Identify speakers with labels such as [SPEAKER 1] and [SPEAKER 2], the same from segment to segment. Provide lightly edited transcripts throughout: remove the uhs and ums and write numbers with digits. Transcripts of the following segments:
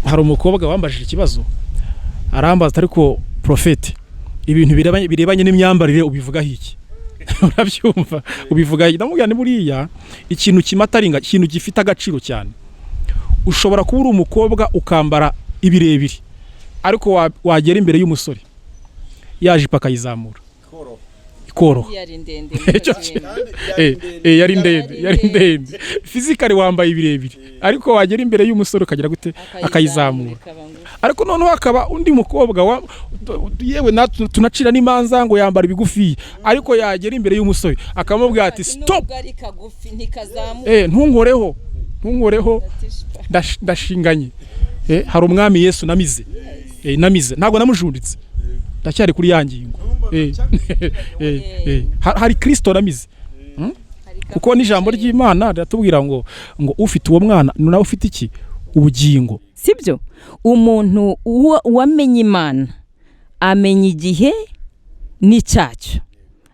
[SPEAKER 1] hari umukobwa wambajije ikibazo arambaza ariko profete ibintu birebanye n'imyambarire ubivugaho iki urabyumva ubivuga ndamubwira ni buriya ikintu kimataringa ikintu gifite agaciro cyane ushobora kuba uri umukobwa ukambara ibirebire ariko wagera imbere y'umusore yaje pakayizamura ikoro yari ndende physically wambaye ibirebire ariko wagera imbere y'umusore ukagira gute akayizamura ariko noneho akaba undi mukobwa yewe tunacira n'imanza ngo yambara ibigufi ariko yagera imbere y'umusore akamubwira ati stop ntunkoreho ndashinganye hari umwami Yesu namize ntabwo namujunditse ndacyari kuri yangingo hari Kristo namize kuko n'ijambo ry'Imana riratubwira ngo ufite uwo mwana nawe ufite iki ubugingo
[SPEAKER 2] sibyo umuntu wamenye Imana amenya igihe n'icyacyo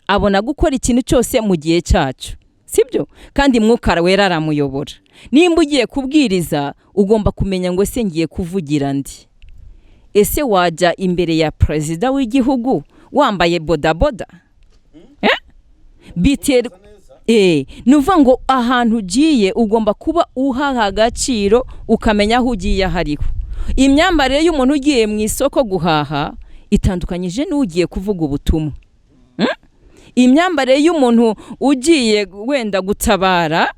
[SPEAKER 2] abona gukora ikintu cyose mu gihe cyacyo sibyo kandi mwuka wera aramuyobora nimba ugiye kubwiriza ugomba kumenya ngo se ngiye kuvugira ndi ese wajya imbere ya perezida w'igihugu wambaye bodaboda biterwa nuva ngo ahantu ugiye ugomba kuba uhaha agaciro ukamenya aho ugiye hariho imyambarire y'umuntu ugiye mu isoko guhaha itandukanyije n'ugiye kuvuga ubutumwa imyambarire y'umuntu ugiye wenda gutabara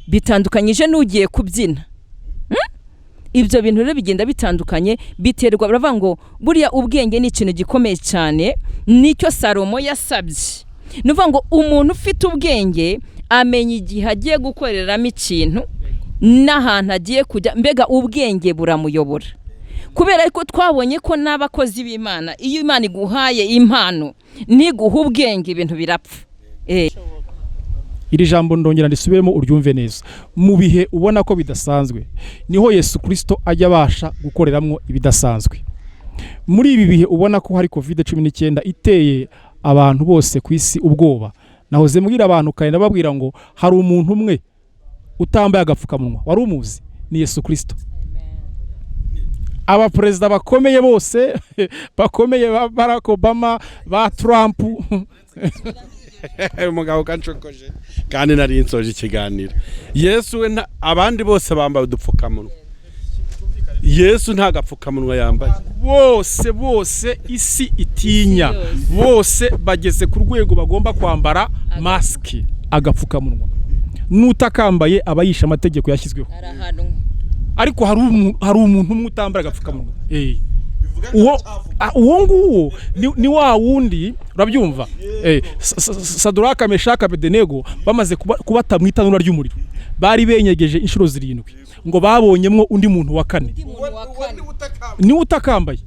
[SPEAKER 2] bitandukanyije n'ugiye kubyina ibyo bintu rero bigenda bitandukanye biterwa baravuga ngo buriya ubwenge ni ikintu gikomeye cyane nicyo Salomo yasabye nuvuga ngo umuntu ufite ubwenge amenya igihe agiye gukoreramo ikintu n'ahantu agiye kujya mbega ubwenge buramuyobora kubera ko twabonye ko n'abakozi b'Imana iyo Imana iguhaye impano niguha ubwenge ibintu birapfa
[SPEAKER 1] iri jambo ndongera ndisubiremo uryumve neza mu bihe ubona ko bidasanzwe niho Yesu Kristo ajya abasha gukoreramwo ibidasanzwe muri ibi bihe ubona ko hari COVID-19 iteye abantu bose ku isi ubwoba nahoze mbwira abantu kandi babwira ngo hari umuntu umwe utambaye agapfukamunwa wari umuzi ni Yesu Kristo aba president bakomeye bose bakomeye ba Barack Obama ba Trump
[SPEAKER 3] umugabo kancokoje kandi nari insoje ikiganiro Yesu we abandi bose bambaye udupfukamunwa Yesu nta gapfukamunwa yambaye bose isi itinya bose bageze ku rwego bagomba kwambara mask agapfukamunwa n'utakambaye abayisha amategeko yashyizweho ariko hari umuntu umwe utambara agapfukamunwa uwo nguwo ni wa wundi urabyumva Saduraka Meshaka Bedenego bamaze kubata mu itanura ry'umuriro bari benyegeje inshuro 7 ngo babonyemwo undi muntu wa kane ni utakambaye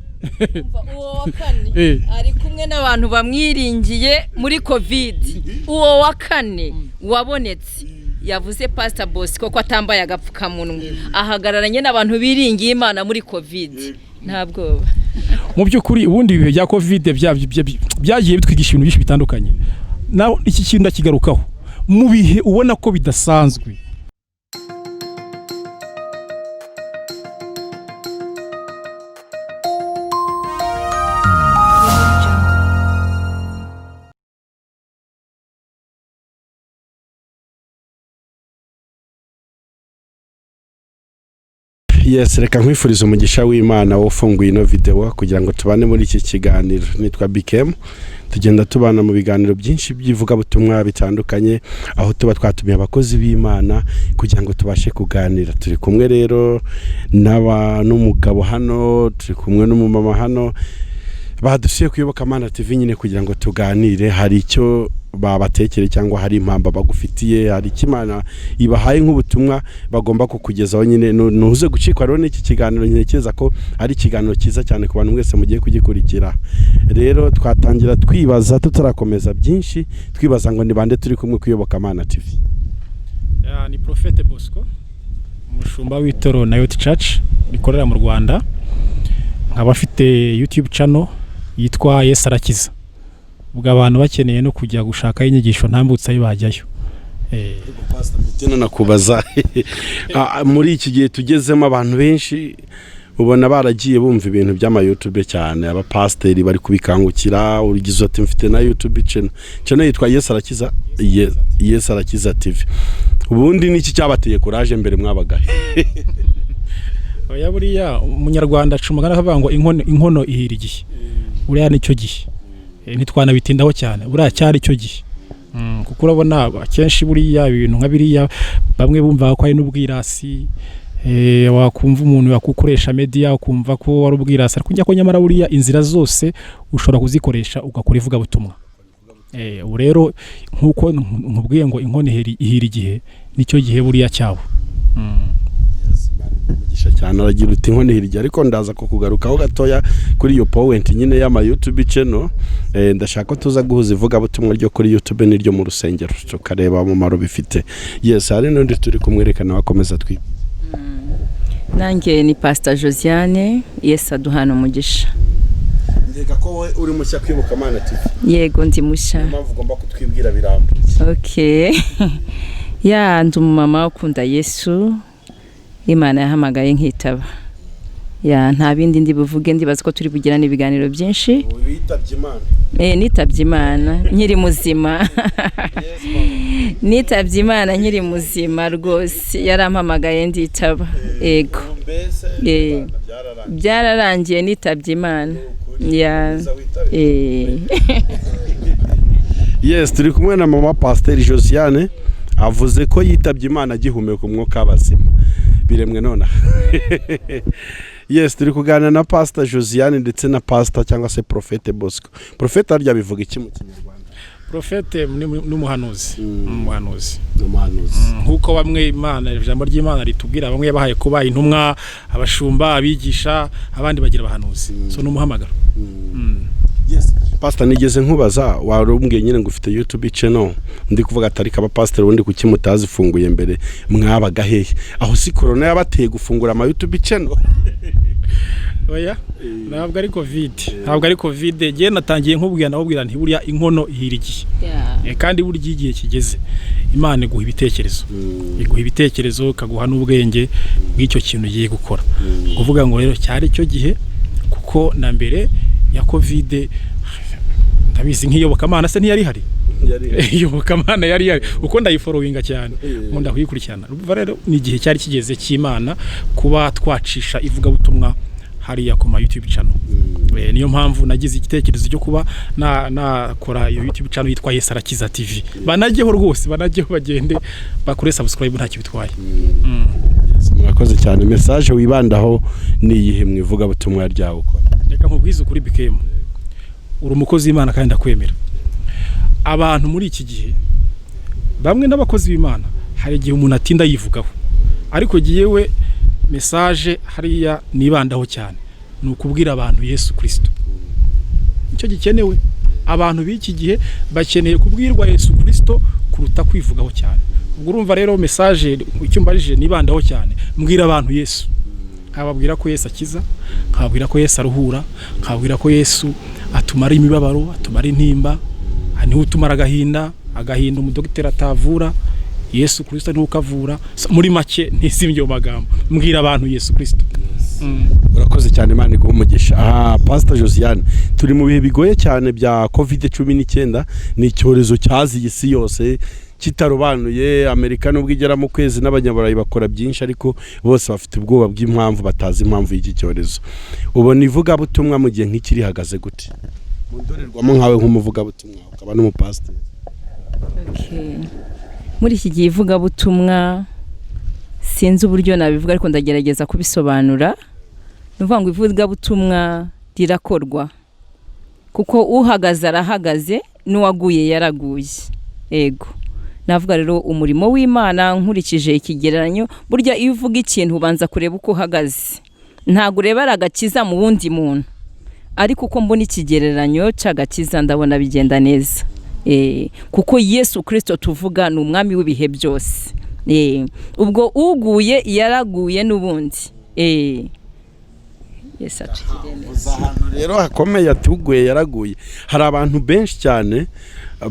[SPEAKER 2] uwo wa kane ari kumwe n'abantu bamwiringiye muri COVID uwo wa kane wabonetse yavuze Pastor Bosco ko atambaye agapfukamunwa ahagararanye n'abantu biringiye Imana muri COVID ntabwo
[SPEAKER 1] mu byukuri ubundi ibihe bya COVID byagiye bitwigisha ibintu byinshi bitandukanye naho iki kintu ndakigarukaho mu bihe ubona ko bidasanzwe
[SPEAKER 3] Yes, reka nkwifuriza umugisha w'Imana wofunguye ino video kugira ngo tubane muri iki kiganiro. Nitwa Bikemo. Tugenda tubana mu biganiro byinshi by'ivuga butumwa bitandukanye aho tuba twatumiye abakozi b'Imana kugira ngo tubashe kuganira. Turi kumwe rero n'umugabo hano, turi kumwe n'umumama hano. Badusiye kuyoboka Mana TV nyine kugira ngo tuganire hari icyo babatekere cyangwa hari impamba bagufitiye hari Imana ibahaye nk'ubutumwa bagomba kukugezaho nyine nuze gucikwa rero n'iki kiganiro ntekereza ko ari ikiganiro cyiza cyane ku bantu mwese mugiye kugikurikira. Rero twatangira twibaza tutarakomeza byinshi twibaza ngo ni bande turi kumwe kuyoboka Mana TV.
[SPEAKER 1] Ni Prophet Bosco umushumba w'itoro na Youth Church rikorera mu Rwanda nkaba afite YouTube channel yitwa Agakiza ubwo abantu bakeneye no kujya gushaka inyigisho ntambutse ayibajyayo
[SPEAKER 3] Pastor Mutena nakubaza muri iki gihe tugezemo abantu benshi ubona baragiye bumva ibintu by'ama YouTube cyane, abapasteri bari kubikangukira. Urugize ati mfite na YouTube channel yitwa Yes Arakiza TV. Ubundi niki cyabateye courage mbere mwabaga?
[SPEAKER 1] Oya buriya umunyarwanda acumagana akavuga ngo inkono ihira igihe. Buriya nicyo gihe. Ntitwanabitindaho cyane. Buriya cyari cyo gihe. Kuko urabona akenshi buriya ibintu nka biriya bamwe bumva ko ari n'ubwirasi, wakumva umuntu yakukoresha media ukumva ko wari ubwirasi, ariko njya ko nyamara buriya inzira zose ushobora kuzikoresha ugakora ivuga butumwa. Ubu rero nkuko nkubwiye ngo inkono ihira igihe, nicyo gihe buriya cyabo.
[SPEAKER 3] Cyane aragira uti inkono ihira igihe, ariko ndaza ko kugarukaho gatoya kuri iyo point nyine y'ama YouTube channel. Ndashaka tuza guhuza ivuga butumwa ryo kuri YouTube n'iryo mu rusengero tukareba mu maro bifite. Yes, hari n'undi turi kumwerekana wakomeza twi.
[SPEAKER 2] Nange ni Pastor Josiane, Yesu aduhana umugisha.
[SPEAKER 3] Ndega ko we uri mushya kwibuka Mana TV.
[SPEAKER 2] Yego ndi mushya.
[SPEAKER 3] Impamvu ugomba kutwibwira birambuye.
[SPEAKER 2] Okay. Ya ndi mama ukunda Yesu. Imana yahamagaye nkitaba. Ya nta bindi ndi buvuge, ndibaza ko turi bugirana ibiganiro byinshi.
[SPEAKER 3] Witabye Imana.
[SPEAKER 2] Nitabye Imana nkiri muzima. Nitabye Imana nkiri muzima rwose, yarampamagaye nditaba. Ego. Byararangiye nitabye Imana. Ya.
[SPEAKER 3] Yes, turi kumwe na mama Pastor Josiane avuze ko yitabye Imana agihumeka umwuka abazima. Biremwe nona. Yes, turi kuganira na Pastor Josiane ndetse na Pastor cyangwa se Prophete Bosco. Prophete arya bivuga iki mu Kinyarwanda?
[SPEAKER 1] Prophete n'umuhanuzi. Umuhanuzi.
[SPEAKER 3] Nkuko
[SPEAKER 1] bamwe Imana ijambo ry'Imana ritubwira, bamwe yabahaye kuba intumwa, abashumba, abigisha, abandi bagira abahanuzi. So n'umuhamagaro.
[SPEAKER 3] Yes. Pastor nigeze nkubaza, warumbwiye nyine ngo ufite YouTube channel, ndi kuvuga atari kaba pastor wundi kuki mutazifunguye mbere mwabaga hehe? Aho si corona yabateye gufungura ama YouTube channel?
[SPEAKER 1] Oya, ntabwo ari covid. Je natangiye nkubwira nabubwira nti buriya inkono ihira igihe. Kandi burya igihe kigeze, Imana iguha ibitekerezo. Iguha ibitekerezo kaguha n'ubwenge bw'icyo kintu ugiye gukora. Kuvuga ngo rero cyari cyo gihe, kuko na mbere ya covid ndabizi nk'iyobokamana se ntiyari hari. Iyobokamana yari hari, uko ndayifollowinga cyane, nkunda kuyikurikirana. Rero ni igihe cyari kigeze cy'Imana kuba twacisha ivuga butumwa hariya ku ma YouTube channel. Niyo mpamvu nagize igitekerezo cyo kuba nakora iyo YouTube channel yitwa Yes Arakiza TV. Banajyeho rwose, banajyeho bagende bakore subscribe nta kibitwaye.
[SPEAKER 3] Mwakoze cyane. Message wibandaho ni iyihe mwivuga butumwa ryawe ukora?
[SPEAKER 1] Reka nkubwize ukuri bikemo. Uri umukozi w'Imana kandi ndakwemera. Abantu muri iki gihe bamwe n'abakozi b'Imana hari igihe umuntu atinda yivugaho, ariko giyewe message hariya nibandaho cyane ni ukubwira abantu Yesu Kristo. Nicyo gikenewe. Abantu b'iki gihe bakeneye kubwirwa Yesu Kristo kuruta kwivugaho cyane. Ubwo urumva rero message icyo mbarije nibandaho cyane, mbwira abantu Yesu. Nkababwira ko Yesu akiza, nkababwira ko Yesu aruhura, nkababwira ko Yesu atumara imibabaro, atumara intimba, niho utumara agahinda umudokiteri atavura. Yesu Kristo niho ukavura. Muri make ntisimye magambo, mbwira abantu Yesu Kristo.
[SPEAKER 3] Urakoze cyane, Imana iguhe umugisha. Pastor Josiane, turi mu bihe bigoye cyane bya COVID-19, ni icyorezo cyaziye isi yose kitarobanuye. Amerika nubwo igera mu kwezi n'abanyaburayi bakora byinshi, ariko bose bafite ubwoba bw'impamvu batazi impamvu y'iki cyorezo. Ubona ivuga butumwa mu gihe nk'ikiri hagaze gute? Mu ndorerwamo nkawe nk'umuvuga butumwa ukaba n'umupasiteri.
[SPEAKER 2] Okay. Muri iki gihe ivuga butumwa sinzi uburyo nabivuga, ariko ndagerageza kubisobanura. Nuvuga ngo ivuga butumwa rirakorwa, kuko uhagaze arahagaze, n'uwaguye yaraguye. Ego. Navuga rero umurimo w'Imana nkurikije ikigereranyo, burya iyo uvuga ikintu ubanza kureba uko uhagaze. Ntago ureba Agakiza mu wundi muntu, ariko uko mbona ikigereranyo cy'Agakiza ndabona bigenda neza. Kuko Yesu Kristo tuvuga ni umwami w'ibihe byose. Ubwo uguye yaraguye n'ubundi. Yesu atugirene.
[SPEAKER 3] Rero hakomeye atuguye yaraguye. Hari abantu benshi cyane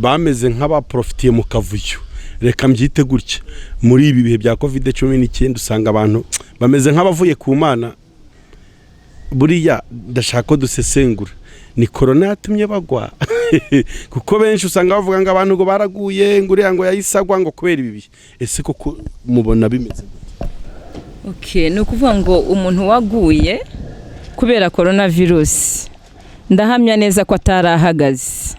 [SPEAKER 3] bameze nk'abaprofitiye mu kavuyo. Reka mbyite gutya. Muri ibi bihe bya COVID-19 usanga abantu bameze nk'abavuye ku Mana buriya ndashaka ko dusesengura ni corona yatumye bagwa kuko benshi usanga bavuga ngo abantu ngo baraguye ngo uriya ngo yayisagwa ngo kubera ibi ese koko mubona bimeze
[SPEAKER 2] okay ni ukuvuga ngo umuntu waguye kubera coronavirus ndahamya neza ko atarahagaze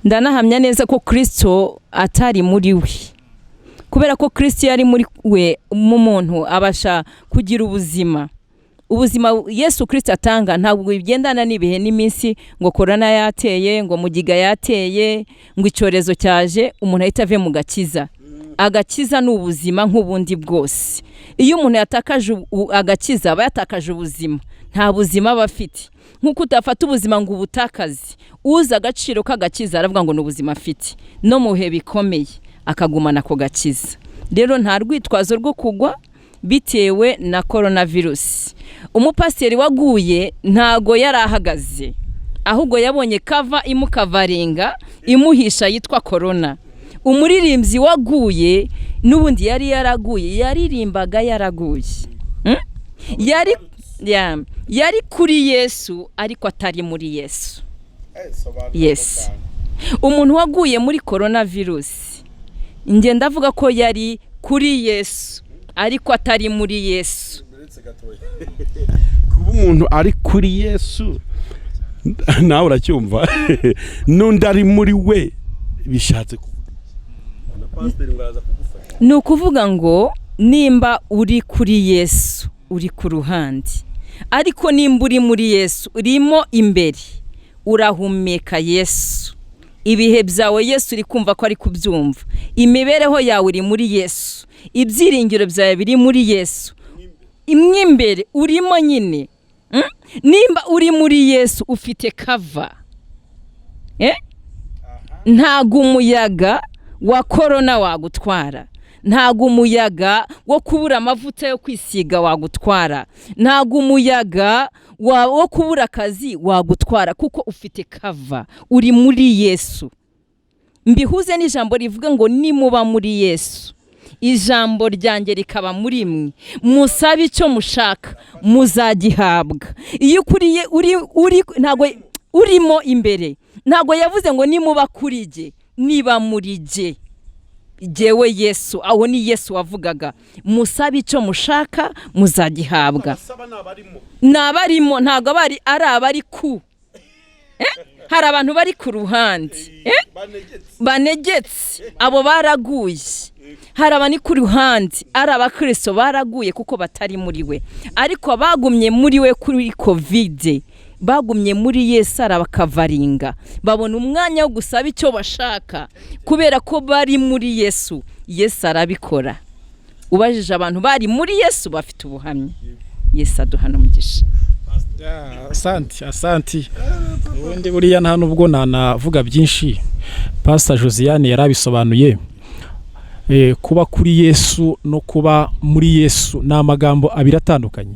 [SPEAKER 2] ndanahamya neza ko Kristo atari muri we kubera ko Kristo yari muri we mu muntu abasha kugira ubuzima Yesu Kristo atanga ntabwo bigendana n'ibihe n'iminsi ngo corona yateye ngo mugiga yateye ngo icyorezo cyaje umuntu ahita ave mu gakiza agakiza n'ubuzima nk'ubundi bwose iyo umuntu yatakaje agakiza aba yatakaje ubuzima nta buzima bafite nkuko utafata ubuzima ngo ubutakaze uza agaciro k'agakiza aravuga ngo n'ubuzima afite no mu bihe bikomeye akagumana ko gakiza rero nta rwitwazo rwo kugwa bitewe na coronavirus umupasiteri waguye ntago yarahagaze ahubwo yabonye kava imukavaringa imuhisha yitwa corona umuririmbyi waguye n'ubundi yari yaraguye yaririmbaga yaraguye yari kuri Yesu ariko atari muri Yesu yes umuntu waguye muri coronavirus nge ndavuga ko yari kuri Yesu ariko atari muri Yesu
[SPEAKER 3] kuba umuntu ari kuri Yesu nawe uracyumva n'undi ari muri we bishatse
[SPEAKER 2] ni ukuvuga ngo nimba uri kuri Yesu uri ku ruhande ariko nimba uri muri Yesu urimo imbere urahumeka Yesu ibihe byawe Yesu uri kumva ko ari kubyumva imibereho yawe uri muri Yesu ibyiringiro byawe biri muri Yesu imwe imbere urimo nyine nimba uri muri Yesu ufite kava ntago umuyaga wa corona wagutwara ntago umuyaga wo kubura amavuta yo kwisiga wagutwara ntago umuyaga wo kubura akazi wagutwara kuko ufite kava uri muri Yesu mbihuze n'ijambo rivuga ngo nimuba muri Yesu ijambo ryanjye rikaba muri mwe musabe icyo mushaka muzagihabwa iyo ukuriye uri ntago urimo imbere ntago yavuze ngo nimuba kuri jye niba muri jye jewe Yesu aho ni Yesu wavugaga musabe icyo mushaka muzagihabwa nabarimo ntago bari ari abari ku hari abantu bari ku ruhande banegetse abo baraguye hari abani ku ruhande ari abakristo baraguye kuko batari muri we ariko bagumye muri we kuri COVID bagumye muri Yesu arabakavaringa babona umwanya wo gusaba icyo bashaka kubera ko bari muri Yesu Yesu arabikora ubajije abantu bari muri Yesu bafite ubuhamya Yesu aduhana umugisha
[SPEAKER 1] asanti ubundi buriya nta nubwo nanavuga byinshi Pastor Josiane yarabisobanuye kuba kuri Yesu no kuba muri Yesu ni amagambo abiri atandukanye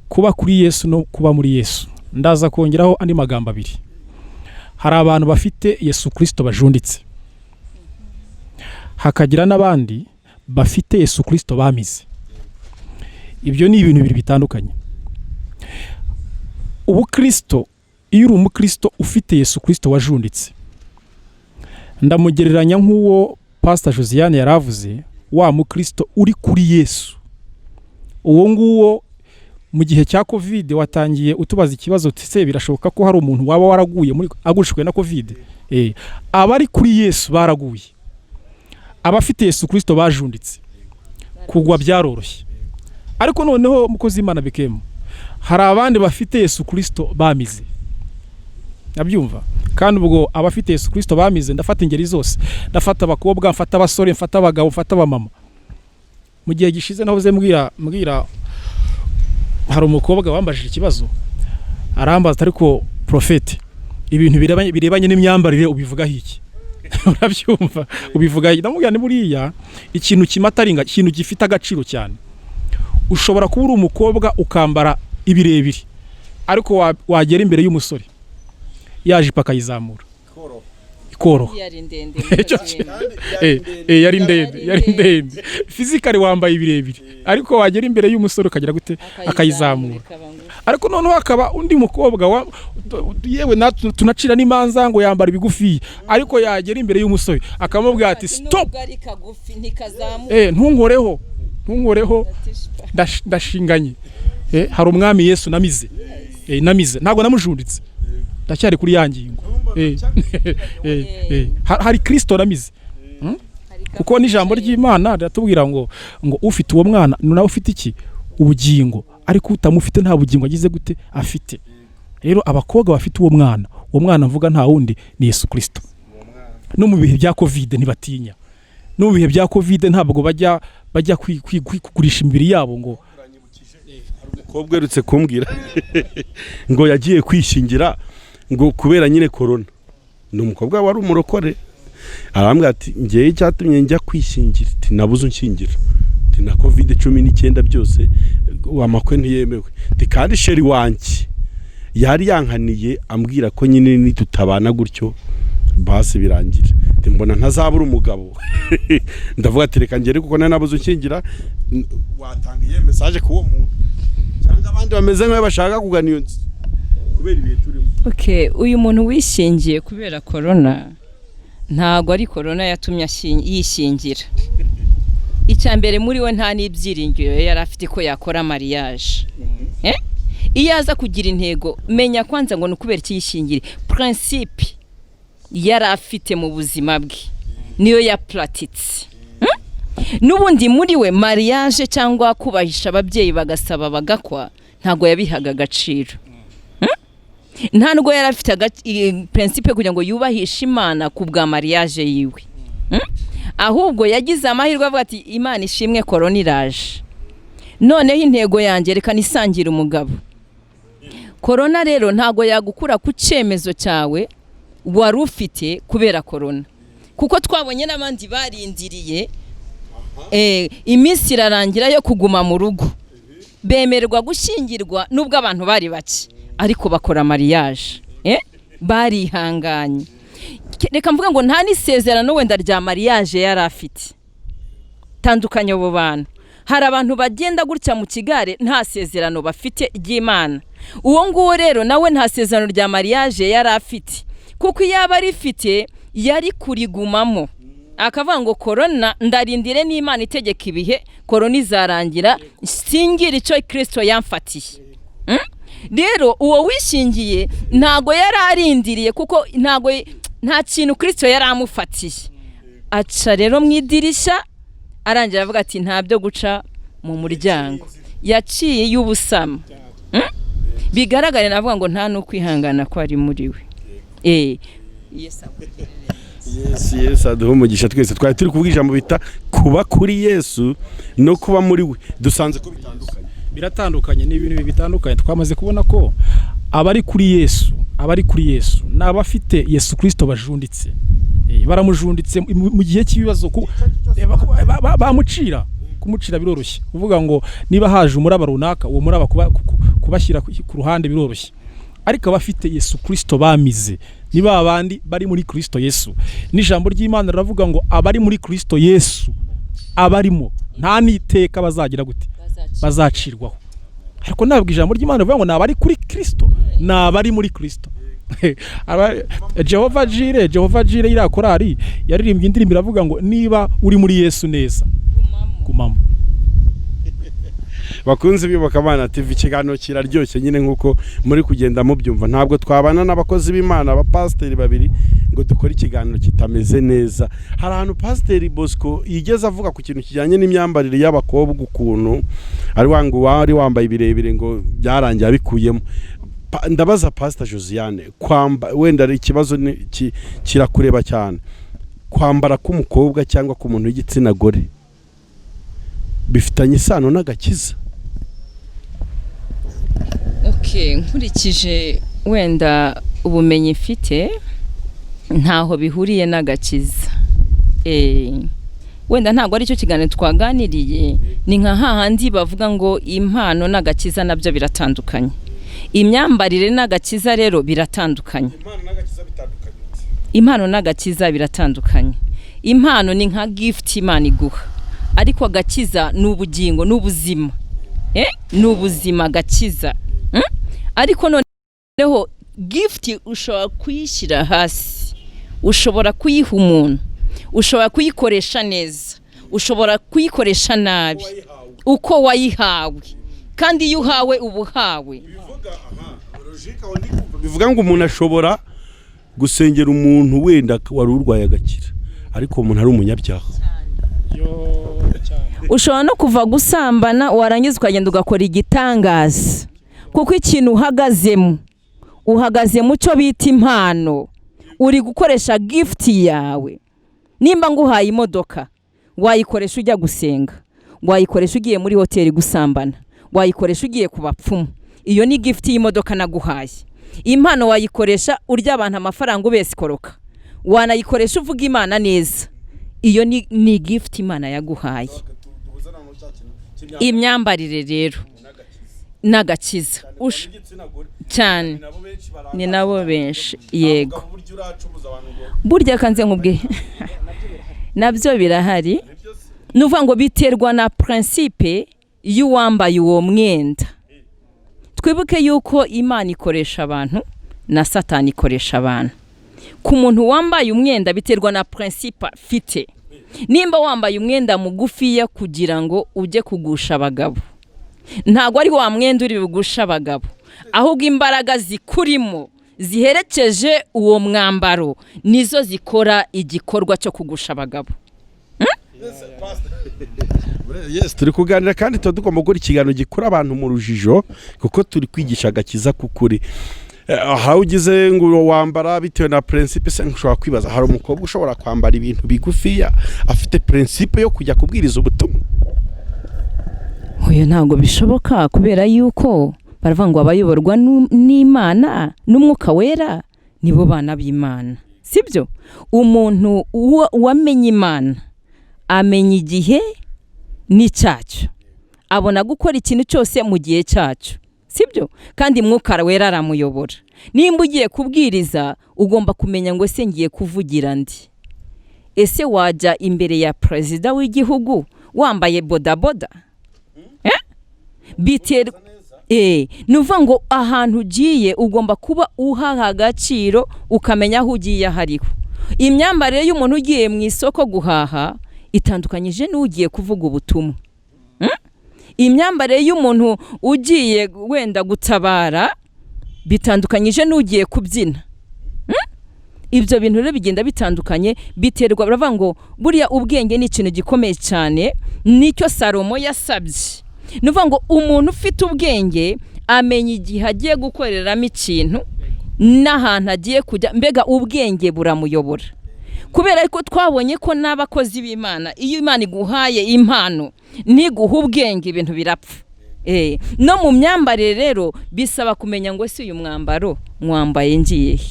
[SPEAKER 1] kuba kuri Yesu no kuba muri Yesu ndaza kongeraho andi magambo abiri hari abantu bafite Yesu Kristo bajunditse hakagira n'abandi bafite Yesu Kristo bamize ibyo ni ibintu bibiri bitandukanye ubu Kristo iyo uri umukristo ufite Yesu Kristo wajunditse ndamugereranya nk'uwo Pastor Josiane yaravuze wa mukristo uri kuri Yesu uwo nguwo mu gihe cya COVID watangiye utubaza ikibazo tse birashoboka ko hari umuntu waba waraguye muri agushwe na COVID abari kuri Yesu baraguye abafite Yesu Kristo bajunditse kugwa byaroroshye ariko noneho mukozi Imana bikemo hari abandi bafite Yesu Kristo bamize nabyumva kandi ubwo abafite Yesu Kristo bamize ndafata ingeri zose ndafata abakobwa mfata abasore mfata abagabo mfata abamama mu gihe gishize nahoze mbwira hari umukobwa wambajije ikibazo arambaza ariko profete ibintu birebanye n'imyambarire ubivuga hiki urabyumva ubivuga ndamubwira ni buriya ikintu kimataringa ikintu gifite agaciro cyane ushobora kuba uri umukobwa ukambara ibirebire ariko wagera imbere y'umusore yaje pakayizamura bikoroha
[SPEAKER 2] yari ndende
[SPEAKER 1] yari ndende physically wambaye birebire ariko wagera imbere y'umusore ukagira gute akayizamura ariko noneho akaba undi mukobwa yewe tunacira n'imanza ngo yambara ibigufi ariko yagera imbere y'umusore akamubwira ati stop ntunkoreho ndashinganye hari umwami Yesu namize ntabwo namujunditse ndacyari kuri yangingo hari Kristo namize kuko n'ijambo ry'Imana riratubwira ngo ufite uwo mwana nawe ufite iki ubugingo ariko utamufite nta bugingo agize gute afite rero abakobwa bafite uwo mwana mvuga nta wundi ni Yesu Kristo no mu bihe bya COVID ntibatinya no mu bihe bya COVID ntabwo bajya kugurisha imibiri yabo ngo
[SPEAKER 3] umukobwa uretse kumbwira ngo yagiye kwishingira ngo kubera nyine corona ni umukobwa wari umurokore arambwira ati ngiye icyatumye njya kwishingira ati nabuze unshingira ati na COVID-19 byose amakwe ntiyemewe ati kandi sheri wanjye yari yankaniye ambwira ko nyine nitutabana gutyo basi birangira mbona ntazabura umugabo ndavuga ati reka ngere kuko nabuze unshingira watangiye message ku wo muntu cyangwa abandi bameze nk'aho bashaka kugana iyo nzi kubera ibihe turimo.
[SPEAKER 2] Okay, uyu muntu wishingiye kubera corona ntago ari corona yatumye yishingira. Icyambere muri we nta n'ibyiringiro yari afite ko yakora mariage. Iyo aza kugira intego menya kwanza ngo nukubera iki yishingire. Principe yari afite mu buzima bwe niyo ya platitse. Nubundi muri we mariage cyangwa kubahisha ababyeyi bagasaba bagakwa ntago yabihaga agaciro. Ntango yari afite principe kugira ngo yubahishe Imana ku bwa mariage yiwe. Ahubwo yagize amahirwe avuga ati Imana ishimwe corona iraje. Noneho intego yanjye reka nisangira umugabo. Corona rero ntago yagukura ku cemezo cyawe wari ufite kubera corona. Kuko twabonye n'abandi barindiriye iminsi irarangira yo kuguma mu rugo. Bemerwa gushingirwa nubwo abantu bari bake ariko bakora mariage. Barihanganye. Reka mvuga ngo nta nisezerano wenda rya mariage yari afite. Tandukanye abo bantu. Hari abantu bagenda gutya mu kigare nta sezerano bafite ry'Imana. Uwo nguwo rero nawe nta sezerano rya mariage yari afite. Kuko yaba rifite yari kurigumamo. Akavuga ngo corona ndarindire n'Imana itegeka ibihe corona izarangira singira icyo Kristo yamfatiye. Rero uwo wishingiye ntago yari arindiriye kuko nta kintu Kristo yari amufatiye. Aca rero mu idirisha arangira avuga ati ntabyo guca mu muryango. Yaciye y'ubusama. Bigaragare navuga ngo nta no kwihangana ko ari muri we.
[SPEAKER 3] Yes, aduha umugisha twese twari turi kuvuga ijambo bita kuba kuri Yesu no kuba muri we dusanze ko
[SPEAKER 1] biratandukanye ni ibintu bitandukanye. Twamaze kubona ko abari kuri Yesu n'abafite Yesu Kristo bajunditse. Baramujunditse mu gihe cy'ibibazo bamucira kumucira biroroshye. Uvuga ngo niba haje umuraba runaka uwo muraba kubashyira ku ruhande biroroshye. Ariko abafite Yesu Kristo bamize niba abandi bari muri Kristo Yesu. N'ijambo ry'Imana riravuga ngo abari muri Kristo Yesu abarimo nta niteka bazagira gute bazacirwaho. Ariko ntabwo ijambo ry'Imana rivuga ngo nabari kuri Kristo nabari muri Kristo. Jehova Jire ira korari yaririmbye indirimbo iravuga ngo niba uri muri Yesu neza gumamo.
[SPEAKER 3] Bakunze bibokamana TV ikiganiro kiraryoshye nyine nkuko muri kugenda mu byumva. Ntabwo twabana n'abakozi b'Imana abapasteri babiri ngo dukore ikiganiro kitameze neza. Hari ahantu Pasiteri Bosco yigeze avuga ku kintu kijyanye n'imyambarire y'abakobwa ukuntu ari wangu wari wambaye birebire ngo byarangiye abikuyemo. Ndabaza Pastor Josiane wenda ari ikibazo kirakureba cyane. Kwambara k'umukobwa cyangwa ku muntu w'igitsina gore bifitanye isano n'agakiza?
[SPEAKER 2] Okay, nkurikije wenda ubumenyi mfite ntaho bihuriye n'agakiza. Wenda ntago ari cyo kiganiro twaganiriye, ni nka hahandi bavuga ngo impano n'agakiza nabyo biratandukanye. Imyambarire n'agakiza rero biratandukanye.
[SPEAKER 3] Impano n'agakiza bitandukanye.
[SPEAKER 2] impano n'agakiza biratandukanye. Impano ni nka gift Imana iguha, ariko agakiza ni ubugingo, ni ubuzima. Ni ubuzima agakiza. Ariko noneho gift ushobora kuyishyira hasi, ushobora kuyiha umuntu, ushobora kuyikoresha neza, ushobora kuyikoresha nabi uko wayihawe, kandi iyo uhawe ubuhawe.
[SPEAKER 3] Bivuga ngo umuntu ashobora gusengera umuntu wenda wari urwaye agakira, ariko umuntu ari umunyabyaha.
[SPEAKER 2] Ushobora no kuva gusambana warangiza ukagenda ugakora igitangaza, kuko ikintu uhagaze mu cyo bita impano, uri gukoresha gift yawe. Nimba nguhaye imodoka, wayikoresha ujya gusenga, wayikoresha ugiye muri hoteli gusambana, wayikoresha ugiye ku bapfumu. Iyo ni gift y'imodoka naguhaye. Impano wayikoresha urya abantu amafaranga ubesikoroka, wanayikoresha uvuga Imana neza. Iyo ni gift Imana yaguhaye. Imyambarire rero n'agakiza cyane, ni nabo benshi. Yego, burya kanze nkubwe nabyo birahari. Nuvuga ngo biterwa na principe y'uwambaye uwo mwenda. Twibuke yuko Imana ikoresha abantu na Satani ikoresha abantu. Ku muntu wambaye umwenda biterwa na principe afite. Nimba wambaye umwenda mugufiya kugira ngo ujye kugusha abagabo, ntago ari wa mwenda uri bugusha abagabo, ahubwo imbaraga zikurimo ziherekeje uwo mwambaro nizo zikora igikorwa cyo kugusha abagabo.
[SPEAKER 3] Yes, turi kuganira kandi tugomba gukora ikiganiro gikura abantu mu rujijo, kuko turi kwigisha agakiza kukuri. Aha ugize ngo wambara bitewe na principe, se nshobora kwibaza, hari umukobwa ushobora kwambara ibintu bigufiya afite principe yo kujya kubwiriza ubutumwa?
[SPEAKER 2] Oya, ntabwo bishoboka, kubera yuko baravuga ngo abayoborwa n'Imana n'umwuka wera nibo bana b'Imana, sibyo? Umuntu wamenye Imana amenya igihe n'icyacyo, abona gukora ikintu cyose mu gihe cyacyo, sibyo? Kandi mwuka wera aramuyobora. Nimba ugiye kubwiriza, ugomba kumenya ngo ese ngiye kuvugira ndi. Ese wajya imbere ya perezida w'igihugu wambaye bodaboda? Nuvuga ngo ahantu ugiye ugomba kuba uhaha agaciro, ukamenya aho ugiye hariho. Imyambarire y'umuntu ugiye mu isoko guhaha itandukanyije n'ugiye kuvuga ubutumwa. Imyambarire y'umuntu ugiye wenda gutabara bitandukanyije n'ugiye kubyina. Ibyo bintu rero bigenda bitandukanye, biterwa. Baravuga ngo buriya ubwenge ni ikintu gikomeye cyane, nicyo Salomo yasabye. Nuvuga ngo umuntu ufite ubwenge amenya igihe agiye gukoreramo ikintu n'ahantu agiye kujya, mbega ubwenge buramuyobora. Kubera ko twabonye ko n'abakozi b'Imana, iyo Imana iguhaye impano ntiguha ubwenge, ibintu birapfa. No mu myambarire rero bisaba kumenya ngo si uyu mwambaro mwambaye ngiye he.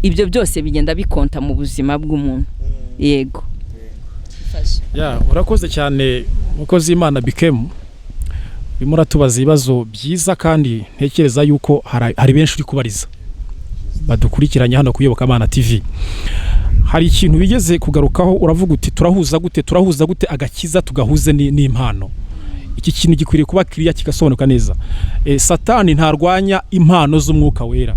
[SPEAKER 2] Ibyo byose bigenda bikonta mu buzima bw'umuntu. Yego.
[SPEAKER 1] Urakoze cyane mukozi Imana Bikemu. Urimo uratubaza ibibazo byiza, kandi ntekereza yuko hari benshi uri kubariza badukurikiranye hano kuyoboka Imana TV. Hari ikintu bigeze kugarukaho, uravuga uti turahuza gute agakiza tugahuze n'impano. Iki kintu gikwiriye kuba kiriya kigasobanuka neza. Satani ntarwanya impano z'umwuka wera,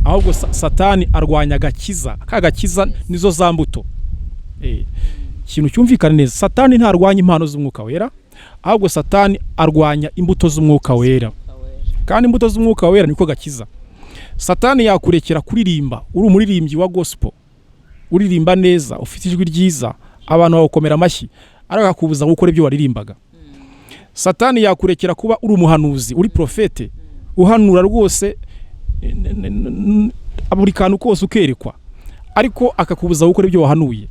[SPEAKER 1] ahubwo Satani arwanya agakiza. Kagakiza nizo za mbuto. Ikintu cyumvikana neza, Satani ntarwanya impano z'umwuka wera, ahubwo Satani arwanya imbuto z'umwuka wera. Kandi imbuto z'umwuka wera niko gakiza. Satani yakurekera kuririmba, uri umuririmbyi wa gospel, uririmba neza, ufite ijwi ryiza, abantu bakomera amashyi, arakakubuza gukora ibyo waririmbaga. Satani yakurekera kuba uri umuhanuzi, uri profete, uhanura rwose buri kantu kose ukerekwa, ariko akakubuza gukora ibyo wahanuye.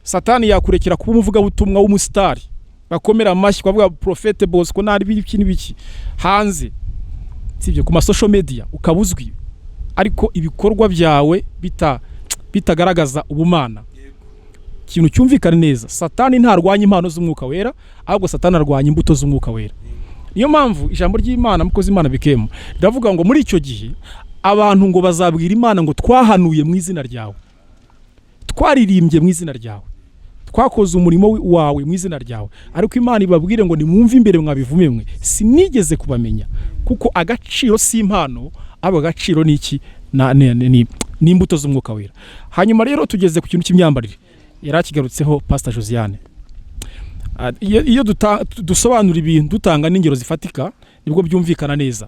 [SPEAKER 1] Satani yakurekera kuba umuvuga butumwa w'umusitari, bakomera amashyi kwavuga profete boss ko nari biki hanze, sibyo, ku social media ukabuzwi, ariko ibikorwa byawe bitagaragaza ubumana. Ikintu cyumvikana neza, Satani ntarwanya impano z'umwuka wera, ahubwo Satani arwanya imbuto z'umwuka wera. Niyo mpamvu ijambo ry'Imana mukozi Imana Bikemu riravuga ngo muri icyo gihe abantu ngo bazabwira Imana ngo twahanuye mu izina ryawe, twaririmbye mu izina ryawe, twakoze umurimo wawe mu izina ryawe, ariko Imana ibabwire ngo nimwumve imbere mwabivume mwe sinigeze kubamenya, kuko agaciro si impano, aba agaciro ni iki? Ni imbuto z'umwuka wera. Hanyuma rero tugeze ku kintu cy'imyambarire yarakigarutseho Pastor Josiane. Iyo dusobanura ibintu dutanga n'ingero zifatika nibwo byumvikana neza.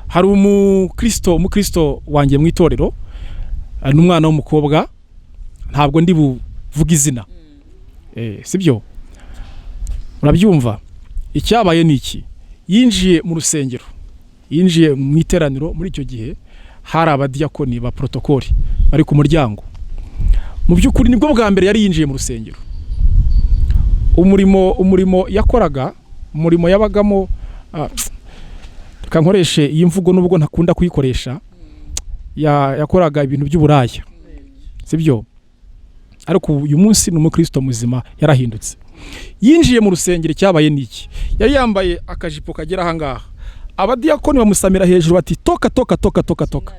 [SPEAKER 1] Hari umukristo wanjye mu itorero, n'umwana w'umukobwa, ntabwo ndi buvuga izina, sibyo? Urabyumva? Icyabaye ni iki? Yinjiye mu rusengero, yinjiye mu iteraniro. Muri icyo gihe hari abadiyakoni ba protokoli bari ku muryango. Mu by'ukuri nibwo bwa mbere yari yinjiye mu rusengero. Umurimo yakoraga, umurimo yabagamo, kankoreshe iyi mvugo nubwo ntakunda kuyikoresha, yakoraga ibintu by'uburaya, sibyo? Ariko uyu munsi ni umukristo muzima, yarahindutse. Yinjiye mu rusengero, cyabaye niki? Yari yambaye akajipo kagera ahangaha. Abadiyakoni bamusamira hejuru bati toka toka toka toka toka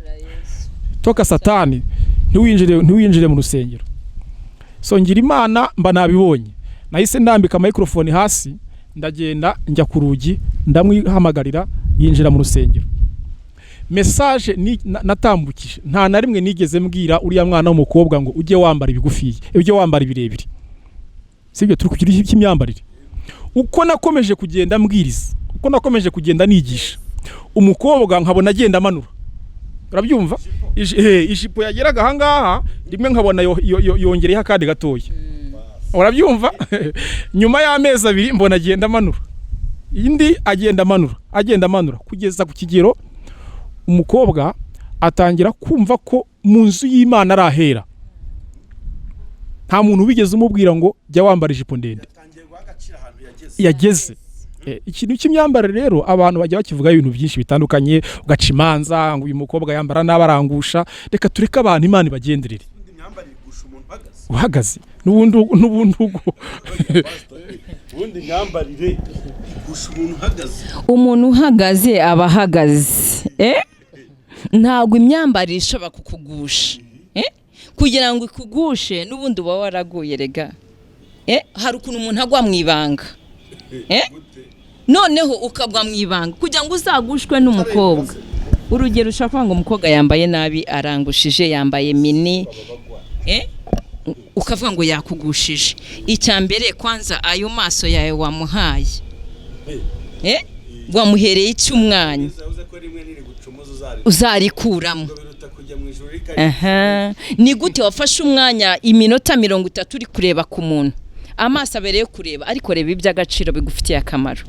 [SPEAKER 1] toka Satani, ntiwinjire mu rusengero. So ngira Imana mba nabibonye, nahise ndambika microphone hasi, ndagenda njya ku rugi ndamwihamagarira, yinjira mu rusengero. Message natambukije, nta na rimwe nigeze mbwira uriya mwana w'umukobwa ngo ujye wambara ibigufiye, ujye wambara ibirebire, sibyo? Turi kugira cy'imyambarire. Uko nakomeje kugenda mbwiriza, uko nakomeje kugenda nigisha, umukobwa nkabona agenda amanura. Urabyumva? Ijipo yageraga ahangaha, rimwe nkabona yongereyeho akandi gatoya. Urabyumva? Nyuma y'amezi 2 mbona agenda amanura, indi agenda amanura kugeza ku kigero umukobwa atangira kumva ko mu nzu y'Imana arahera. Nta muntu wigeze umubwira ngo jya wambara ijipo ndende, yageze. Ikintu cy'imyambarire rero abantu bajya bakivuga ibintu byinshi bitandukanye, ugaca imanza ngo uyu mukobwa yambara n'abarangusha. Reka tureke abantu Imana ibagenderere. Uhagaze n'ubundi myambarire gusha umuntu uhagaze aba ahagaze.
[SPEAKER 2] Ntabwo imyambarire ishobora kukugusha, kugira ngo ikugushe n'ubundi uba waraguye. Rega hari ukuntu umuntu agwa mu ibanga, noneho ukagwa mu ibanga kugira ngo uzagushwe n'umukobwa. Urugero ushaka kuvuga ngo umukobwa yambaye nabi, arangushije, yambaye mini, ukavuga ngo yakugushije. Icyambere kwanza ayo maso yawe wamuhaye, wamuhereye icy'umwanya, uzarikuramo. Ni gute wafashe umwanya iminota 30 uri kureba ku muntu? Amaso abereye kureba, ariko reba iby'agaciro bigufitiye akamaro.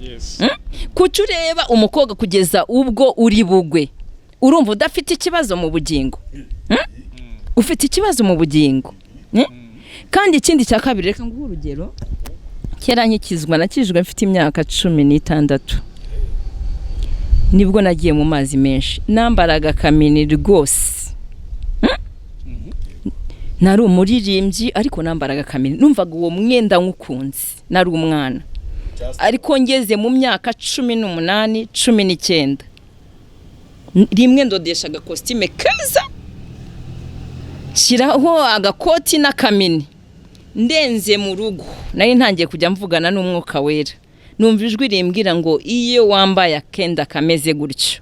[SPEAKER 2] Kuki ureba umukobwa kugeza ubwo uri bugwe? Urumva udafite ikibazo mu bugingo? Ufite ikibazo mu bugingo. Kandi ikindi cya kabiri, reka nguhe urugero. Kera nkikizwa, nakijwe mfite imyaka 16. Nibwo nagiye mu mazi menshi, nambaraga kamini rwose. Nari umuririmbyi ariko nambaraga kamini, numvaga uwo mwenda nkukunze, nari umwana. Ariko ngeze mu myaka 18, 19, rimwe ndodeshaga costume keza, shiraho agakoti na kamini. Ndenze mu rugo, nari ntangiye kujya mvugana n'umwuka wera. Numva ijwi rimbwira ngo iyo wambaye akenda kameze gutyo,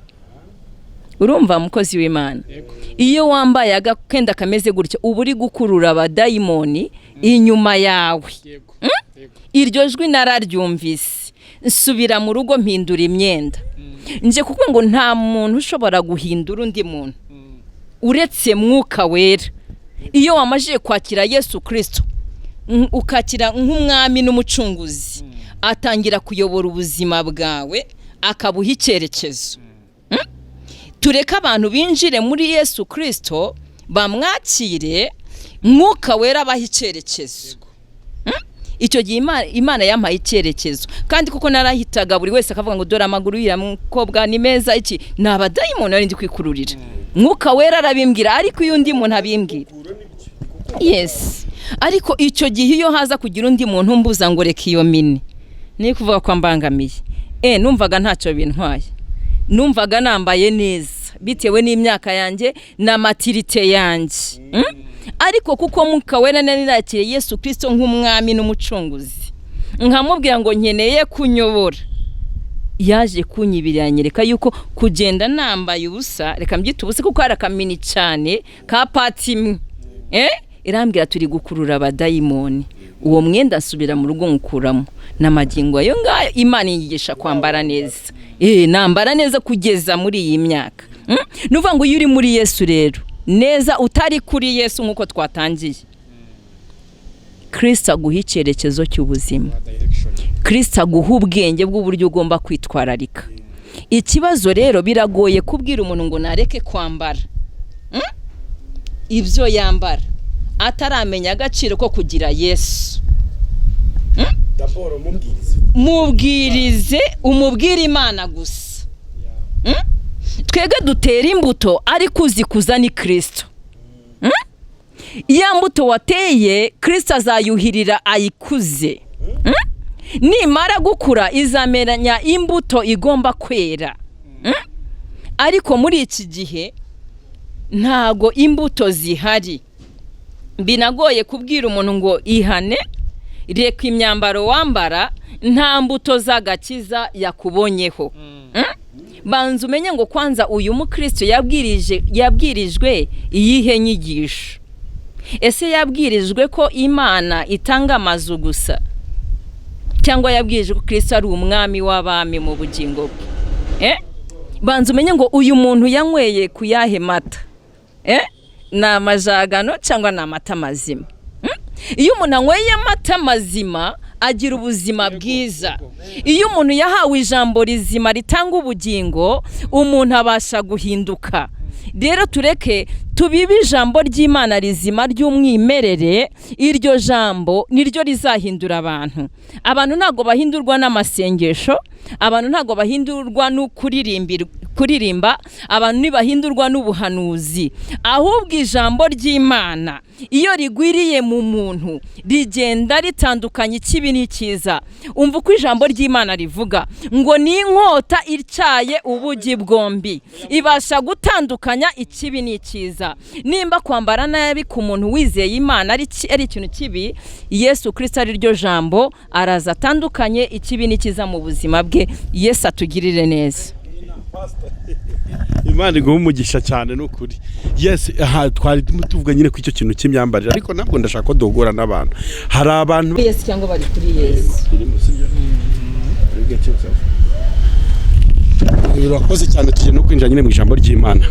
[SPEAKER 2] urumva mukozi w'Imana, iyo wambaye agakenda kameze gutyo uba uri gukurura abadayimoni inyuma yawe. Iryo jwi nararyumvise, nsubira mu rugo mpindura imyenda. Nje kuko ngo nta muntu ushobora guhindura undi muntu uretse mwuka wera. Iyo wamajije kwakira Yesu Kristo, ukakira nk'umwami n'umucunguzi, atangira kuyobora ubuzima bwawe, akabuha icyerekezo. Tureka abantu binjire muri Yesu Kristo, bamwakire, mwuka wera abaha icyerekezo. Icyo gihe Imana yampaye icyerekezo, kandi kuko narahitaga buri wese akavuga ngo dore amaguru ya mukobwa ni meza, iki nabadayimoni nari ndi kwikururira. Mwuka wera arabimbwira, ariko iyo undi muntu abimbwira. Yes. Ariko icyo gihe iyo haza kugira undi muntu mbuza ngo reka iyo mini, ni kuvuga ko mbangamiye. Numvaga ntacyo bintwaye, numvaga nambaye neza, bitewe n'imyaka yanjye na maturite yanjye. Ariko kuko Mwuka Wera narakiriye Yesu Kristo nk'umwami n'umucunguzi, nkamubwira ngo nkeneye kunyobora, yaje kunyibirira nyereka yuko kugenda nambaye ubusa, reka mbyita ubusa kuko hari akamini cyane ka pati imwe, irambwira turi gukurura abadayimoni. Uwo mwenda asubira mu rugo nkuramo, n'amagingo ayo ngayo Imana inyigisha kwambara neza. Nambara neza kugeza muri iyi myaka. Nuvuga ngo iyo uri muri Yesu rero neza, utari kuri Yesu nkuko twatangiye, Kristo aguha icyerekezo cy'ubuzima, Kristo aguha ubwenge bw'uburyo ugomba kwitwararika. Ikibazo rero biragoye kubwira umuntu ngo nareke kwambara ibyo yambara ataramenya agaciro ko kugira Yesu. Mubwirize, umubwire Imana gusa. Twege dutera imbuto ariko uzikuza ni Kristo. Ya mbuto wateye Kristo azayuhirira ayikuze. Nimara gukura izameranya imbuto igomba kwera. Ariko muri iki gihe ntago imbuto zihari. Binagoye kubwira umuntu ngo ihane, reka imyambaro wambara, nta mbuto z'agakiza yakubonyeho. Banza umenye ngo kwanza uyu mukristo yabwirijwe iyihe nyigisho. Ese yabwirijwe ko Imana itanga amazu gusa, cyangwa yabwirijwe ko Kristo ari umwami w'abami mu bugingo bwe? Banza umenye ngo uyu muntu yanyweye kuyahe mata, na amajagano cyangwa na amata mazima. Iyo umuntu anyweye amata mazima agira ubuzima bwiza. Iyo umuntu yahawe ijambo rizima ritanga ubugingo, umuntu abasha guhinduka. Rero tureke tubibe ijambo ry'Imana rizima ry'umwimerere, iryo jambo niryo rizahindura abantu. Abantu ntago bahindurwa n'amasengesho, abantu ntago bahindurwa no kuririmba, abantu ntibahindurwa n'ubuhanuzi, ahubwo ijambo ry'Imana iyo rigwiriye mu muntu rigenda ritandukanye ikibi n'ikiza. Umva uko ijambo ry'Imana rivuga ngo ni inkota ityaye ubugi bwombi, ibasha gutandukanya ikibi n'ikiza. Nimba kwambara nabi ku muntu wizeye Imana ari ikintu kibi, Yesu Kristo ari ryo jambo araza atandukanye ikibi n'ikiza mu buzima bwe. Yesu atugirire neza.
[SPEAKER 3] Imana iguha umugisha cyane n'ukuri. Yes, twari tuvuga nyine ku icyo kintu cy'imyambarire, ariko nabwo ndashaka ko duhugura n'abantu. Hari abantu
[SPEAKER 2] Yesu cyangwa bari kuri Yesu.
[SPEAKER 3] Urakoze cyane, tujye no kwinjira nyine mu ijambo ry'Imana.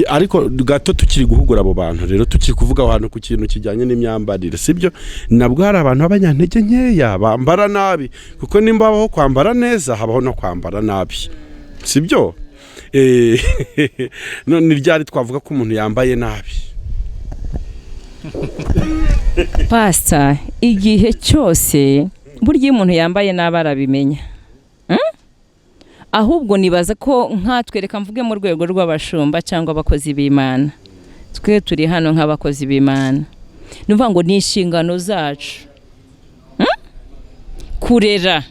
[SPEAKER 3] Ariko gato tukiri guhugura abo bantu rero, tukiri kuvuga abantu ku kintu kijyanye n'imyambarire, sibyo? Nabwo hari abantu abanyantege nkeya bambara nabi, kuko nimba habaho kwambara neza habaho no kwambara nabi, sibyo? None ryari twavuga ko umuntu yambaye nabi?
[SPEAKER 2] Pastor, igihe cyose burya umuntu yambaye nabi arabimenya. Ahubwo nibaza ko nkatwereka mvuge mu rwego rw'abashumba cyangwa abakozi b'Imana, twe turi hano nk'abakozi b'Imana, nuvuga ngo ni inshingano zacu kurera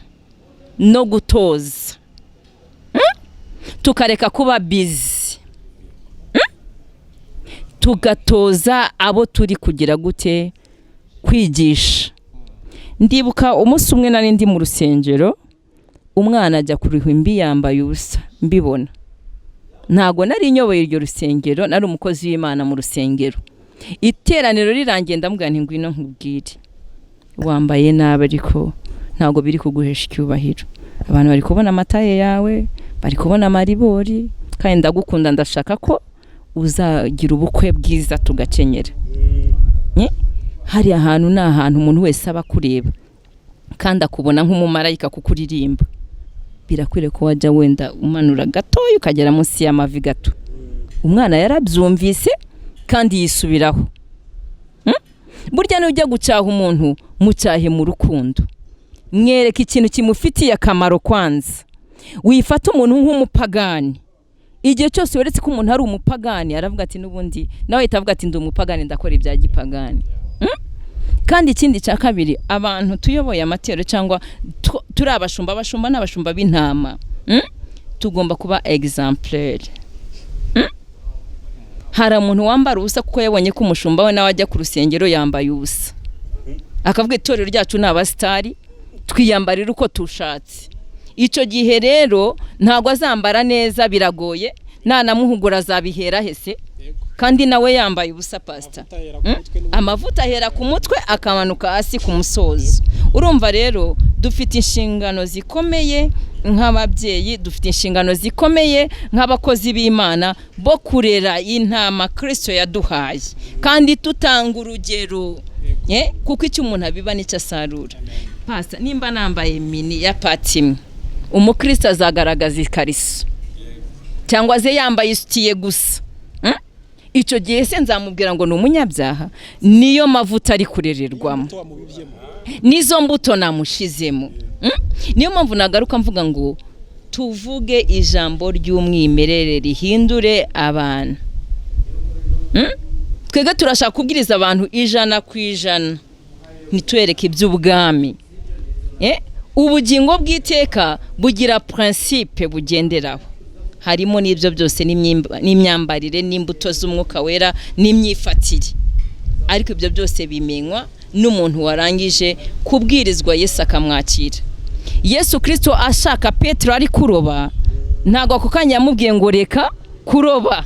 [SPEAKER 2] no gutoza, tukareka kuba busy, tugatoza abo turi kugira gute kwigisha. Ndibuka umunsi umwe nari ndi mu rusengero, umwana ajya ku ruhimbi yambaye ubusa, mbibona. Ntago nari nyoboye iryo rusengero, nari umukozi w'Imana mu rusengero. Iteraniro rirangiye ndamubwira nti ngwino nkubwire, wambaye nabi ariko ntago biri kuguhesha icyubahiro. Abantu bari kubona amataye yawe, bari kubona amaribori, kandi ndagukunda, ndashaka ko uzagira ubukwe bwiza tugakenyera. Hari ahantu ni ahantu umuntu wese aba kureba kandi akubona nk'umumarayika kukuririmba. Birakwiriye ko wajya wenda umanura gatoya ukagera munsi y'amavi gato. Umwana yarabyumvise kandi yisubiraho. Burya n'ujya gucyaha umuntu, mucyahe mu rukundo, mwereke ikintu kimufitiye akamaro kwanza. Wifata umuntu nk'umupagani. Igihe cyose weretse ko umuntu ari umupagani, aravuga ati n'ubundi nawe itavuga ati ndi umupagani ndakora ibya gipagani. Kandi ikindi cya kabiri, abantu tuyoboye amatero cyangwa turi abashumba n'abashumba b'intama, tugomba kuba exemplaire. hari umuntu wambara ubusa kuko yabonye ko umushumba we nawe ajya ku rusengero yambaye ubusa, akavuga itorero ryacu ni abasitari twiyambarira uko tushatse. Icyo gihe rero ntabwo azambara neza, biragoye, nanamuhugura azabihera hese kandi nawe yambaye ubusa pastor. Amavuta ahera ku mutwe akamanuka hasi ku musozo. Urumva rero dufite inshingano zikomeye nk'ababyeyi, dufite inshingano zikomeye nk'abakozi b'Imana bo kurera intama Kristo yaduhaye kandi tutanga urugero, kuko icyo umuntu abiba nicyo asarura. Pastor, nimba nambaye mini ya patimi, umukristo azagaragaza ikariso cyangwa ze yambaye isutiye gusa, icyo gihe se nzamubwira ngo ni umunyabyaha? Niyo mavuta ari kurererwamo, nizo mbuto namushizemo. Niyo mpamvu nagaruka mvuga ngo tuvuge ijambo ry'umwimerere rihindure abantu. Twebwe turashaka kubwiriza abantu 100%, nitwereke iby'ubwami. Ubugingo bw'iteka bugira principe bugenderaho, harimo n'ibyo byose n'imyambarire n'imbuto z'umwuka wera n'imyifatire, ariko ibyo byose bimenywa n'umuntu warangije kubwirizwa Yesu akamwakira. Yesu Kristo ashaka Petero ari kuroba, ntago ako kanya yamubwiye ngo reka kuroba.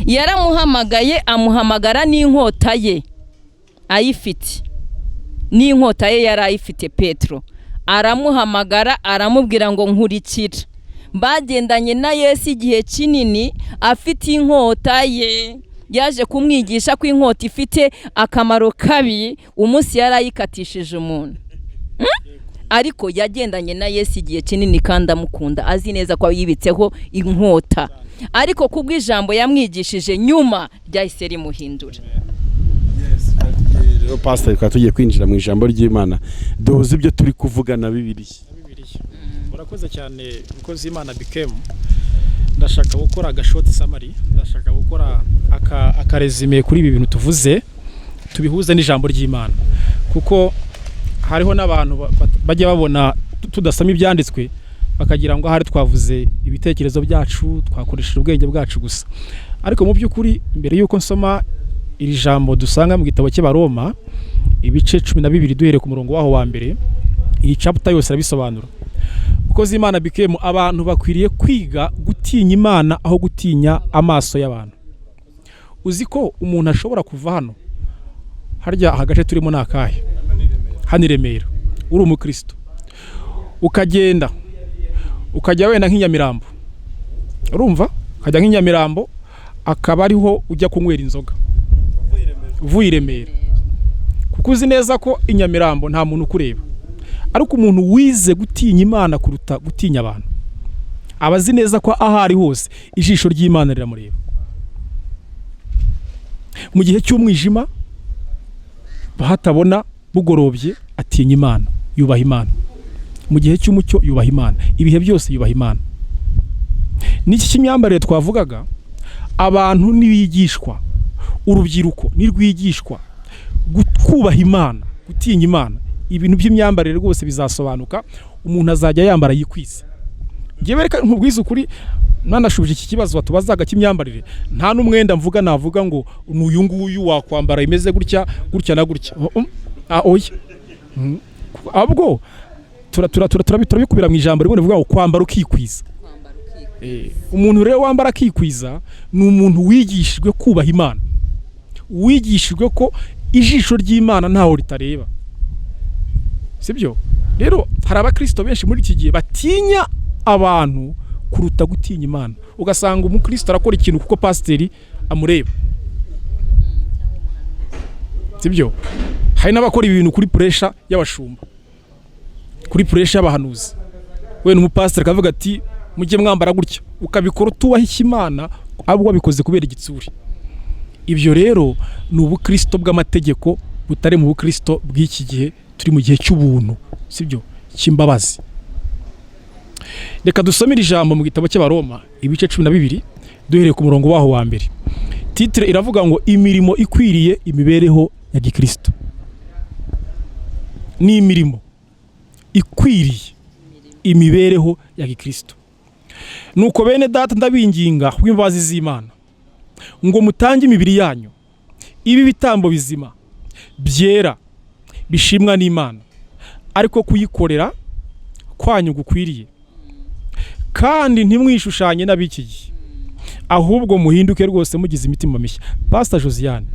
[SPEAKER 2] Yaramuhamagaye, amuhamagara n'inkota ye ayifite, n'inkota ye yari ayifite. Petero aramuhamagara, aramubwira ngo nkurikira. Bagendanye na Yesu igihe kinini afite inkota ye, yaje kumwigisha ko inkota ifite akamaro kabi. Umunsi yarayikatishije umuntu, ariko yagendanye na Yesu igihe kinini kandi amukunda, azi neza ko yibitseho inkota, ariko kubw'ijambo yamwigishije nyuma ryahise rimuhindura.
[SPEAKER 3] Rero pastor, kwa tugiye kwinjira mu ijambo ry'Imana, duhuze ibyo turi kuvugana Bibiliya.
[SPEAKER 1] Murakoze cyane umukozi w'Imana Bikemu. Ndashaka gukora agashoti summary, ndashaka gukora akaresume kuri ibi bintu tuvuze, tubihuze n'ijambo ry'Imana, kuko hariho n'abantu bajya babona tudasoma ibyanditswe bakagira ngo ahari twavuze ibitekerezo byacu, twakoresheje ubwenge bwacu gusa. Ariko mu by'ukuri mbere yuko nsoma iri jambo dusanga mu gitabo cy'Abaroma ibice 12 duhere ku murongo waho wa mbere, iyi chapter yose arabisobanura. Umukozi w'Imana Bikemu, abantu bakwiriye kwiga gutinya Imana aho gutinya amaso y'abantu. Uzi ko umuntu ashobora kuva hano harya hagace turimo nakahe hano i Remera, uri umukristo, ukagenda ukajya wenda nk'Inyamirambo, urumva, ukajya nk'Inyamirambo akaba ariho ujya kunywera inzoga uvuye i Remera, kuko uzi neza ko Inyamirambo nta muntu ukureba. Ariko umuntu wize gutinya Imana kuruta gutinya abantu, abazi neza ko ahari hose ijisho ry'Imana riramureba. Mu gihe cy'umwijima bahatabona bugorobye atinya Imana, yubaha Imana. Mu gihe cy'umucyo yubaha Imana, ibihe byose yubaha Imana. N'iki cy'imyambarire twavugaga, abantu nibigishwa, urubyiruko nirwigishwa kubaha Imana, gutinya Imana, ibintu by'imyambarire rwose bizasobanuka, umuntu azajya yambara yikwize. Ngewe reka nkubwize ukuri, nanashubije iki kibazo watubazaga cy'imyambarire, nta n'umwenda mvuga navuga ngo n'uyu nguyu wakwambara imeze gutya gutya na gutya. Oya, ahubwo turabikubira mu ijambo rimwe rivuga ngo kwambara ukikwiza. Umuntu rero wambara akikwiza ni umuntu wigishijwe kubaha Imana, wigishijwe ko ijisho ry'Imana ntaho ritareba. Sibyo? Rero hari abakristo benshi muri iki gihe batinya abantu kuruta gutinya Imana. Ugasanga umukristo arakora ikintu kuko pasiteri amureba. Sibyo? Hari n'abakora ibintu kuri pressure y'abashumba, kuri pressure y'abahanuzi. We n'umupasiteri akavuga ati mujye mwambara gutya, ukabikora tubaha Imana, abo wabikoze kubera igitsuri. Ibyo rero ni ubukristo bw'amategeko butari mu bukristo bw'iki gihe, turi mu gihe cy'ubuntu, sibyo, cy'imbabazi. Reka dusomere ijambo mu gitabo cy'Abaroma ibice 12 duhereye ku murongo waho wa mbere. Titre iravuga ngo imirimo ikwiriye imibereho ya gikristo. Ni imirimo ikwiriye imibereho ya gikristo. Nuko bene data ndabinginga kw'imbabazi z'Imana, ngo mutange imibiri yanyu ibi bitambo bizima byera bishimwa n'Imana, ariko kuyikorera kwanyu gukwiriye. Kandi ntimwishushanye n'abiki gihe, ahubwo muhinduke rwose mugize imitima mishya. Pastor Josiane,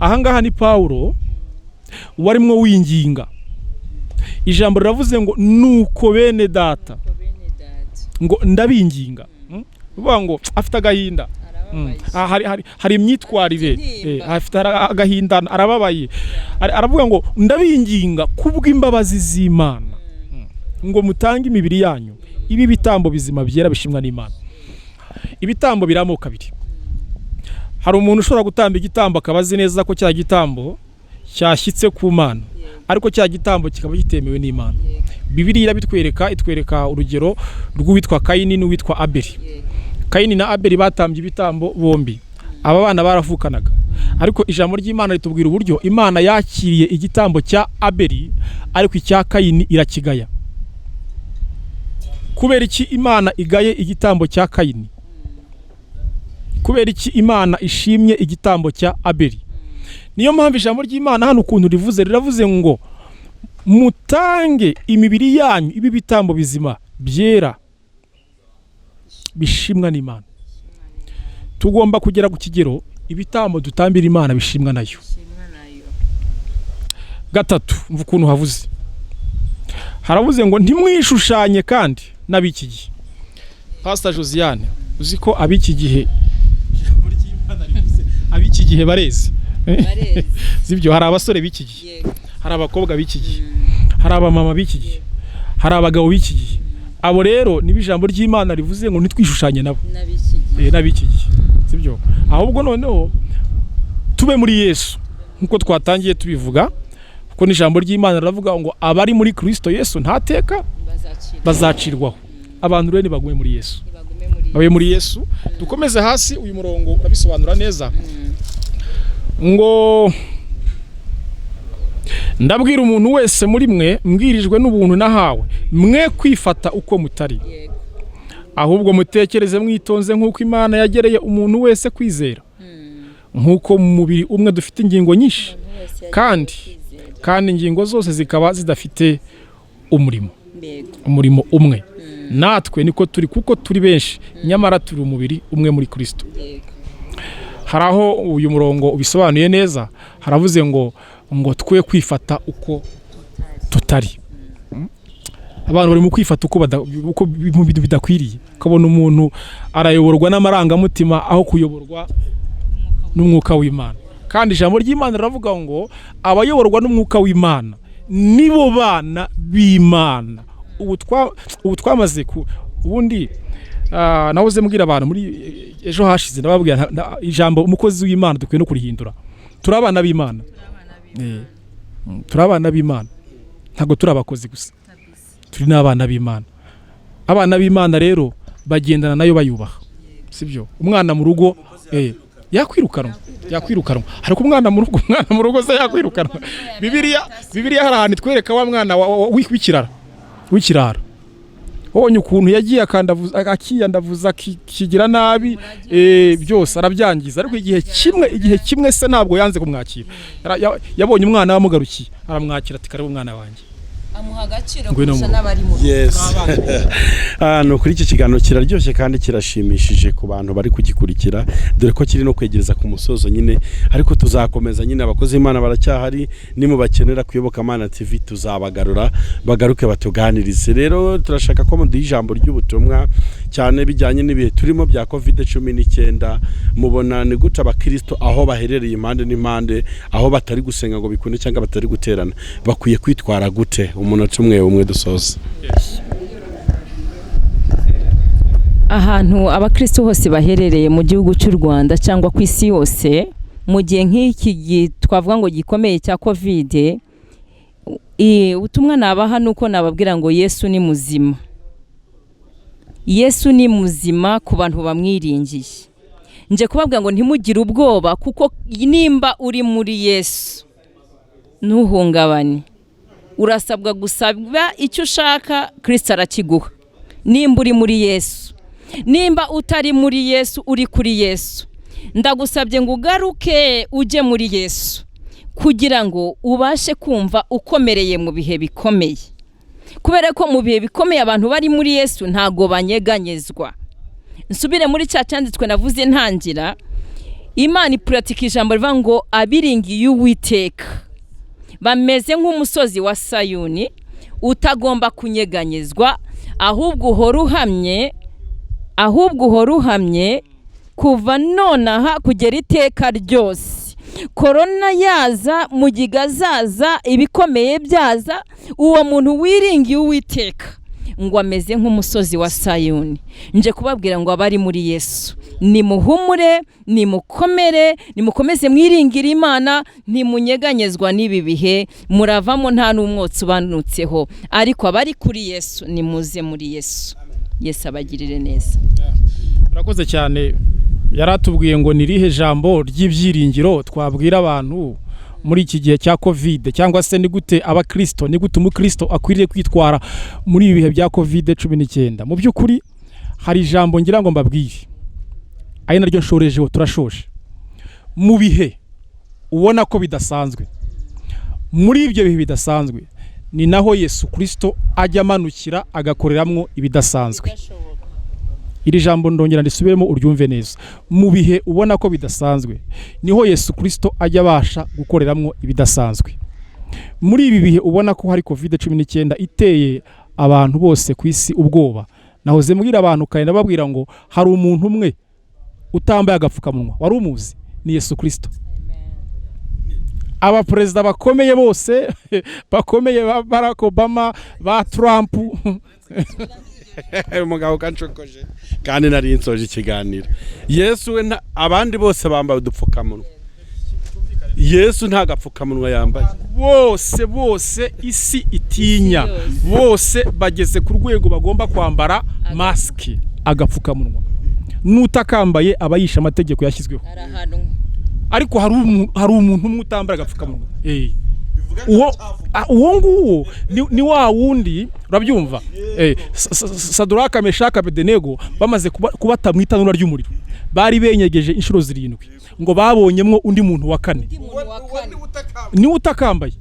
[SPEAKER 1] ahangaha ni Paulo warimwo winginga. Ijambo riravuze ngo nuko bene data, ngo ndabinginga. Uvuga ngo afite agahinda, hari imyitwarire, afite agahinda, arababaye. Aravuga ngo ndabinginga kubw'imbabazi z'Imana ngo mutange imibiri yanyu ibi bitambo bizima byera bishimwa n'Imana. Ibitambo biramo kabiri. Hari umuntu ushobora gutamba igitambo akabazi neza ko cya gitambo cyashyitse ku Mana, ariko cya gitambo kikaba gitemewe n'Imana. Bibiliya itwereka urugero rw'uwitwa Kayini n'uwitwa Abeli. Kayini na Abeli batambye ibitambo bombi, aba bana baravukanaga, ariko ijambo ry'Imana ritubwira uburyo Imana yakiriye igitambo cya Abeli, ariko icya Kayini irakigaya. Kubera iki Imana igaye igitambo cya Kayini? Kubera iki Imana ishimye igitambo cya Abeli? Niyo mpamvu ijambo ry'Imana hano ukuntu riravuze ngo mutange imibiri yanyu ibi bitambo bizima byera bishimwa n'Imana. Tugomba kugera ku kigero ibitambo dutambira Imana bishimwa nayo. Gatatu, mvu ukuntu havuze, haravuze ngo ntimwishushanye kandi n'abiki gihe. Pastor Josiane, uzi ko abiki gihe abiki gihe bareze. Zibyo, hari abasore biki gihe, hari abakobwa biki gihe, hari abamama biki gihe, hari abagabo biki gihe. Abo rero niba ijambo ry'Imana rivuze ngo nitwishushanye nabo n'abiki gihe, sibyo? Ahubwo noneho tube muri Yesu, nkuko twatangiye tubivuga, kuko n'ijambo ry'Imana riravuga ngo abari muri Kristo Yesu ntateka bazacirwaho. Abantu rero nibagume muri Yesu, babe muri Yesu. Dukomeze hasi uyu murongo urabisobanura neza ngo ndabwira umuntu wese muri mwe mbwirijwe n'ubuntu nahawe, mwe kwifata uko mutari, ahubwo mutekereze mwitonze nk'uko Imana yagereye umuntu wese kwizera. Nk'uko mu mubiri umwe dufite ingingo nyinshi, kandi ingingo zose zikaba zidafite umurimo umwe. Natwe niko turi, kuko turi benshi, nyamara turi umubiri umwe muri Kristo. Haraho uyu murongo ubisobanuye neza, haravuze ngo twe kwifata uko tutari. Abantu bari mu kwifata uko bidakwiriye. Ukabona umuntu arayoborwa n'amarangamutima aho kuyoborwa n'umwuka w'Imana. Kandi ijambo ry'Imana riravuga ngo abayoborwa n'umwuka w'Imana nibo bana b'Imana. Ubu twamaze ubundi nahoze mbwira abantu muri ejo hashize, ndababwira ijambo umukozi w'Imana dukwiye no kurihindura. Turi abana b'Imana. Turi abana b'Imana, ntago turi abakozi gusa, turi n'abana b'Imana. Abana b'Imana rero bagendana nayo bayubaha, sibyo? Umwana mu rugo yakwirukanwa, ariko umwana mu rugo se yakwirukanwa? Bibiliya hari ahantu itwereka wa mwana w'ikirara, ubonye ukuntu yagiye akiyandavuza kigira nabi, byose arabyangiza, ariko igihe kimwe se ntabwo yanze kumwakira. Yabonye umwana wamugarukiye, aramwakira ati karibu umwana wanjye,
[SPEAKER 2] amuha agaciro kurusha n'abari mu
[SPEAKER 3] no kuri iki kiganiro kiraryoshye kandi kirashimishije ku bantu bari kugikurikira, dore ko kiri no kwegereza ku musozo nyine, ariko tuzakomeza nyine. Abakozi b'Imana baracyahari, nimubakenera kuyoboka Mana TV tuzabagarura bagaruke batuganirize. Rero turashaka ko muduha ijambo ry'ubutumwa cyane bijyanye n'ibihe turimo bya COVID-19. Mubona ni gute abakristo aho baherereye impande n'impande, aho batari gusenga ngo bikunde cyangwa batari guterana, bakwiye kwitwara gute? Umunota umwe dusoza.
[SPEAKER 2] Ahantu abakristo hose baherereye mu gihugu cy'u Rwanda cyangwa ku isi yose, mu gihe nk'iki twavuga ngo gikomeye cya COVID, ubutumwa nabaha nuko nababwira ngo Yesu ni muzima. Yesu ni muzima ku bantu bamwiringiye. Nje kubabwira ngo ntimugire ubwoba, kuko nimba uri muri Yesu ntuhungabane. Urasabwa gusaba icyo ushaka, Kristo arakiguha. Nimba uri muri Yesu, nimba utari muri Yesu uri kuri Yesu, ndagusabye ngo ugaruke uje muri Yesu kugira ngo ubashe kumva ukomereye mu bihe bikomeye, kubera ko mu bihe bikomeye abantu bari muri Yesu ntago banyeganyezwa. Nsubire muri cya cyanditswe navuze ntangira, Imana ipuratika ijambo rivuga ngo abiringiye Uwiteka bameze nk'umusozi wa Sayuni utagomba kunyeganyezwa, ahubwo uhora uhamye kuva nonaha kugera iteka ryose. Korona yaza, mugiga zaza, ibikomeye byaza, uwo muntu wiringiye Uwiteka ngo ameze nk'umusozi wa Sayuni. Nje kubabwira ngo abari muri Yesu nimuhumure, nimukomere, nimukomeze mwiringira Imana, ntimunyeganyezwa n'ibi bihe, muravamo nta n'umwotsi ubanutseho. Ariko abari kuri Yesu nimuze muri Yesu. Yesu abagirire neza.
[SPEAKER 1] Urakoze cyane. Yaratubwiye ngo nirihe jambo ry'ibyiringiro twabwira abantu muri iki gihe cya COVID, cyangwa se ni gute abakristo, ni gute umukristo akwiriye kwitwara muri ibi bihe bya COVID-19. Mu by'ukuri hari ijambo ngira ngo mbabwire, ari naryo nshorejeho, turashoje. Mu bihe ubona ko bidasanzwe, muri ibyo bihe bidasanzwe ni naho Yesu Kristo ajya amanukira agakoreramwo ibidasanzwe. Iri jambo ndongera ndisubiremo uryumve neza. Mu bihe ubona ko bidasanzwe niho Yesu Kristo ajya abasha gukoreramwo ibidasanzwe. Muri ibi bihe ubona ko hari COVID-19 iteye abantu bose ku isi ubwoba, nahoze mbwira abantu kandi nababwira ngo hari umuntu umwe utambaye agapfukamunwa, wari umuzi? Ni Yesu Kristo. Aba perezida bakomeye bose bakomeye, ba Barack Obama, ba Trump
[SPEAKER 3] umugabo kancokoje kandi nari nsoje ikiganiro. Yesu we abandi bose bambaye udupfukamunwa, Yesu nta gapfukamunwa yambaye. Bose isi itinya, bose bageze ku rwego bagomba kwambara mask, agapfukamunwa. Nutakambaye abayisha amategeko yashyizweho. Ariko hari umuntu umwe utambara agapfukamunwa. Uwo nguwo ni wa wundi, urabyumva? Saduraka, Meshaka, Abedenego bamaze kubata mu itanura ry'umuriro, bari benyegeje inshuro 7 ngo babonyemwo undi muntu wa kane. Ni utakambaye.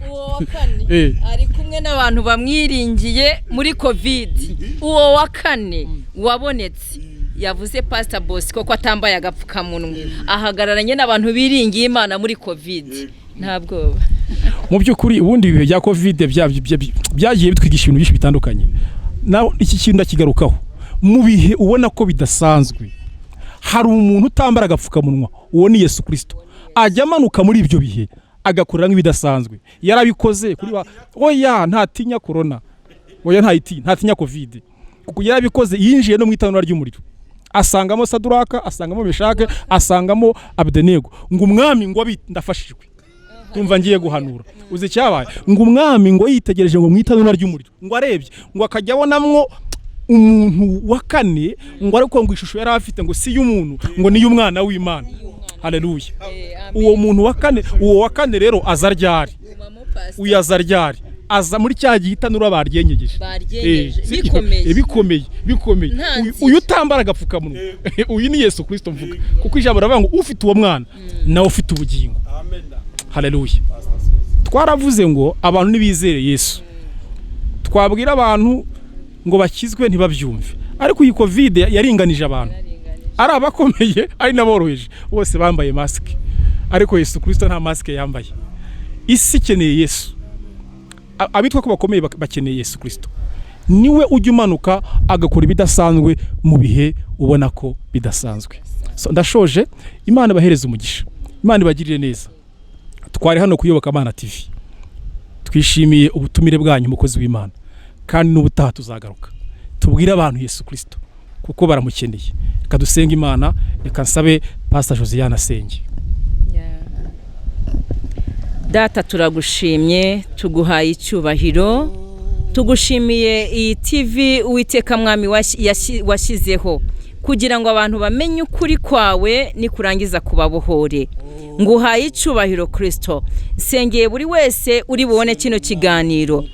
[SPEAKER 2] Uwo wa kane ari kumwe n'abantu bamwiringiye muri COVID. Uwo wa kane wabonetse yavuze Pastor Bosco ko atambaye agapfukamunwa, ahagararanye n'abantu biringiye Imana muri COVID. Ntabwo
[SPEAKER 1] mu by'ukuri ubundi ibihe bya COVID byagiye bitwigisha ibintu byinshi bitandukanye. Naho iki kintu ndakigarukaho. Mu bihe ubona ko bidasanzwe hari umuntu utambara agapfukamunwa, uwo ni Yesu Kristo. Ajya amanuka muri ibyo bihe agakorera nk'ibidasanzwe. Yarabikoze kuri oya ntatinya corona, oya ntatinya COVID, kuko yarabikoze. Yinjiye no mu itanura ry'umuriro, asangamo Saduraka, asangamo Meshake, asangamo Abedenego. Ngo umwami ngo ndafashijwe, tumva ngiye guhanura. Uzi cyabaye? Ngo umwami ngo yitegereje ngo mu itanura ry'umuriro, ngo arebye ngo akajya abonamwo umuntu wa kane, ngo ariko ngo ishusho yari afite ngo si y'umuntu, ngo ni y'umwana w'Imana. Haleluya. Uwo muntu wa kane rero azaryari, uyazaryari aza muri cya gihitanura baryenyegeje. Bikomeye. Uyu utambara agapfukamunwa, uyu ni Yesu Kristo mvuga, kuko ijambo ravuga ngo ufite uwo mwana nawe ufite ubugingo. Haleluya. Twaravuze ngo abantu nibizere Yesu. Twabwira abantu ngo bakizwe ntibabyumve, ariko iyi COVID yaringanije abantu. Ari abakomeye ari naboroheje, bose bambaye mask, ariko Yesu Kristo nta mask yambaye. Isi ikeneye Yesu. Abitwa ko bakomeye bakeneye Yesu Kristo. Niwe ujya umanuka agakora ibidasanzwe mu bihe ubona ko bidasanzwe. So ndashoje. Imana bahereza umugisha, Imana ibagirire neza. Twari hano kuyoboka Imana TV. Twishimiye ubutumire bwanyu mukozi w'Imana, kandi n'ubutaha tuzagaruka tubwire abantu Yesu Kristo kuko baramukeneye. Reka dusenga Imana. Reka nsabe Pastor Josiane asenge.
[SPEAKER 2] Data, turagushimye, tuguhaye icyubahiro, tugushimiye iyi TV Uwiteka mwami washyizeho kugira ngo abantu bamenye ukuri kwawe ni kurangiza kubabohore. Nguhaye icyubahiro Kristo. Sengeye buri wese uri bubone kino kiganiro,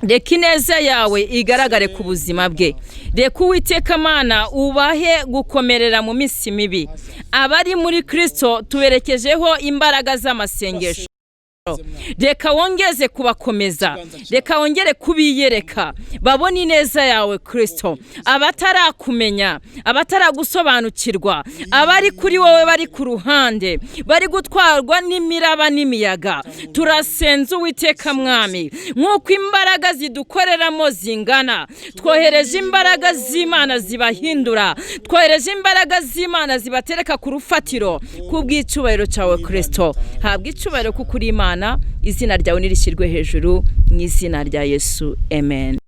[SPEAKER 2] reka ineza yawe igaragare ku buzima bwe. Reka Uwiteka Mana ubahe gukomerera mu minsi mibi. Abari muri Kristo tuberekejeho imbaraga z'amasengesho. Reka wongeze kubakomeza, reka wongere kubiyereka, babone ineza yawe Kristo. Abatarakumenya, abataragusobanukirwa, abari kuri wowe bari ku ruhande, bari gutwarwa n'imiraba n'imiyaga, turasenze Uwiteka Mwami, nk'uko imbaraga zidukoreramo zingana, twohereje imbaraga z'Imana zibahindura, twohereje imbaraga z'Imana zibatereka ku rufatiro kubw'icubahiro cyawe Kristo. Habwa icubahiro kuko uri Imana, izina ryawe nirishyirwe hejuru mu izina rya Yesu, amen.